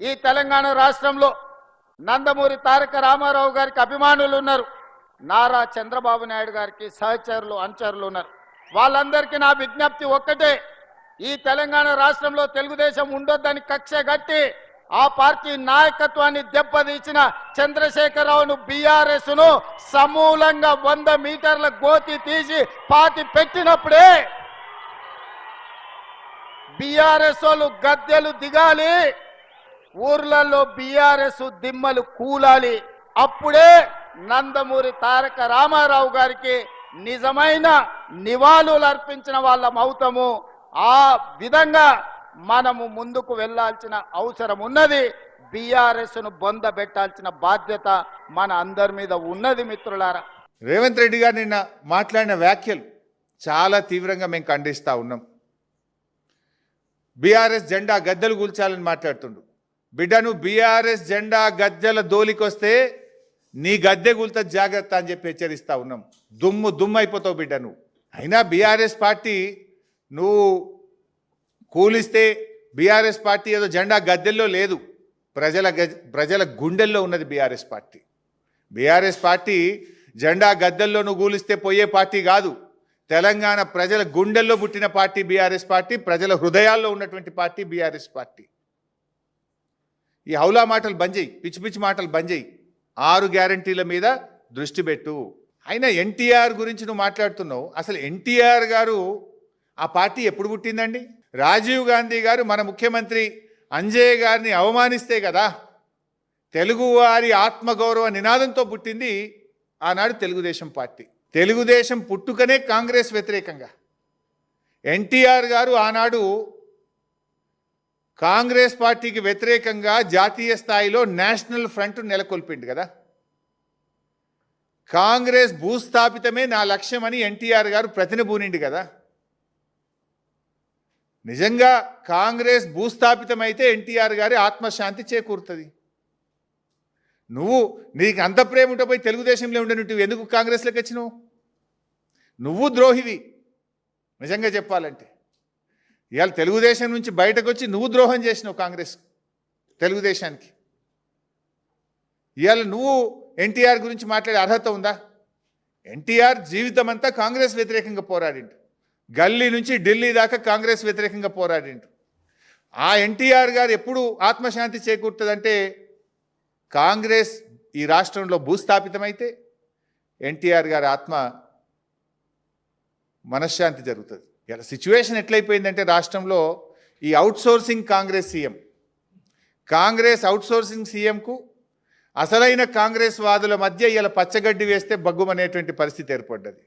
ఈ తెలంగాణ రాష్ట్రంలో నందమూరి తారక రామారావు గారికి అభిమానులు ఉన్నారు, నారా చంద్రబాబు నాయుడు గారికి సహచరులు అనుచరులు ఉన్నారు. వాళ్ళందరికీ నా విజ్ఞప్తి ఒక్కటే, ఈ తెలంగాణ రాష్ట్రంలో తెలుగుదేశం ఉండొద్దని కక్ష గట్టి ఆ పార్టీ నాయకత్వాన్ని దెబ్బతీసిన చంద్రశేఖరరావును బీఆర్ఎస్ ను సమూలంగా 100 మీటర్ల గోతి తీసి పాతి పెట్టినప్పుడే బీఆర్ఎస్ వాళ్ళు గద్దెలు దిగాలి, ఊర్లలో బీఆర్ఎస్ దిమ్మలు కూలాలి. అప్పుడే నందమూరి తారక రామారావు గారికి నిజమైన నివాళులు అర్పించిన వాళ్ళం అవుతాము. ఆ విధంగా మనము ముందుకు వెళ్లాల్సిన అవసరం ఉన్నది. బీఆర్ఎస్ ను బొందబెట్టాల్సిన బాధ్యత మన అందరి మీద ఉన్నది. మిత్రులారా, రేవంత్ రెడ్డి గారు నిన్న మాట్లాడిన వ్యాఖ్యలు చాలా తీవ్రంగా మేము ఖండిస్తూ ఉన్నాం. బీఆర్ఎస్ జెండా గద్దెలు కూల్చాలని మాట్లాడుతుండు. బిడ్డను బీఆర్ఎస్ జెండా గద్దెల దోలికొస్తే నీ గద్దె కూల్త జాగ్రత్త అని చెప్పి హెచ్చరిస్తూ ఉన్నాం. దుమ్ము అయిపోతావు బిడ్డ నువ్వు. అయినా బీఆర్ఎస్ పార్టీ నువ్వు కూలిస్తే బీఆర్ఎస్ పార్టీ ఏదో జెండా గద్దెల్లో లేదు, ప్రజల గుండెల్లో ఉన్నది బీఆర్ఎస్ పార్టీ. బీఆర్ఎస్ పార్టీ జెండా గద్దెల్లో నువ్వు కూలిస్తే పోయే పార్టీ కాదు. తెలంగాణ ప్రజల గుండెల్లో పుట్టిన పార్టీ బీఆర్ఎస్ పార్టీ, ప్రజల హృదయాల్లో ఉన్నటువంటి పార్టీ బీఆర్ఎస్ పార్టీ. ఈ హౌలా మాటలు బంద్ చేయి, పిచ్చి పిచ్చి మాటలు బంద్ చేయి, 6 గ్యారంటీల మీద దృష్టి పెట్టు. అయినా ఎన్టీఆర్ గురించి నువ్వు మాట్లాడుతున్నావు. అసలు ఎన్టీఆర్ గారు ఆ పార్టీ ఎప్పుడు పుట్టిందండి? రాజీవ్ గాంధీ గారు మన ముఖ్యమంత్రి అంజయ్య గారిని అవమానిస్తే కదా తెలుగువారి ఆత్మగౌరవ నినాదంతో పుట్టింది ఆనాడు తెలుగుదేశం పార్టీ. తెలుగుదేశం పుట్టుకనే కాంగ్రెస్ వ్యతిరేకంగా. ఎన్టీఆర్ గారు ఆనాడు కాంగ్రెస్ పార్టీకి వ్యతిరేకంగా జాతీయ స్థాయిలో నేషనల్ ఫ్రంట్ నెలకొల్పిండు కదా. కాంగ్రెస్ భూస్థాపితమే నా లక్ష్యమని ఎన్టీఆర్ గారు ప్రతినబూనిండు కదా. నిజంగా కాంగ్రెస్ భూస్థాపితమైతే ఎన్టీఆర్ గారి ఆత్మశాంతి చేకూరుతుంది. నీకు అంత ప్రేమ ఉంటే పోయి తెలుగుదేశంలో ఉండను, ఎందుకు కాంగ్రెస్లోకి వచ్చినావు? నువ్వు ద్రోహివి నిజంగా చెప్పాలంటే. ఇవాళ తెలుగుదేశం నుంచి బయటకు వచ్చి నువ్వు ద్రోహం చేసినావు కాంగ్రెస్ తెలుగుదేశానికి. ఇవాళ నువ్వు ఎన్టీఆర్ గురించి మాట్లాడే అర్హత ఉందా? ఎన్టీఆర్ జీవితం అంతా కాంగ్రెస్ వ్యతిరేకంగా పోరాడిండు. గల్లీ నుంచి ఢిల్లీ దాకా కాంగ్రెస్ వ్యతిరేకంగా పోరాడిండు. ఆ ఎన్టీఆర్ గారు ఎప్పుడు ఆత్మశాంతి చేకూరుతుందంటే కాంగ్రెస్ ఈ రాష్ట్రంలో భూస్థాపితమైతే ఎన్టీఆర్ గారి ఆత్మ మనశ్శాంతి జరుగుతుంది. ఇలా సిచ్యువేషన్ ఎట్లయిపోయిందంటే రాష్ట్రంలో ఈ అవుట్సోర్సింగ్ కాంగ్రెస్ అవుట్సోర్సింగ్ సీఎంకు అసలైన కాంగ్రెస్ వాదుల మధ్య ఇలా పచ్చగడ్డి వేస్తే బగ్గుమనేటువంటి పరిస్థితి ఏర్పడ్డది.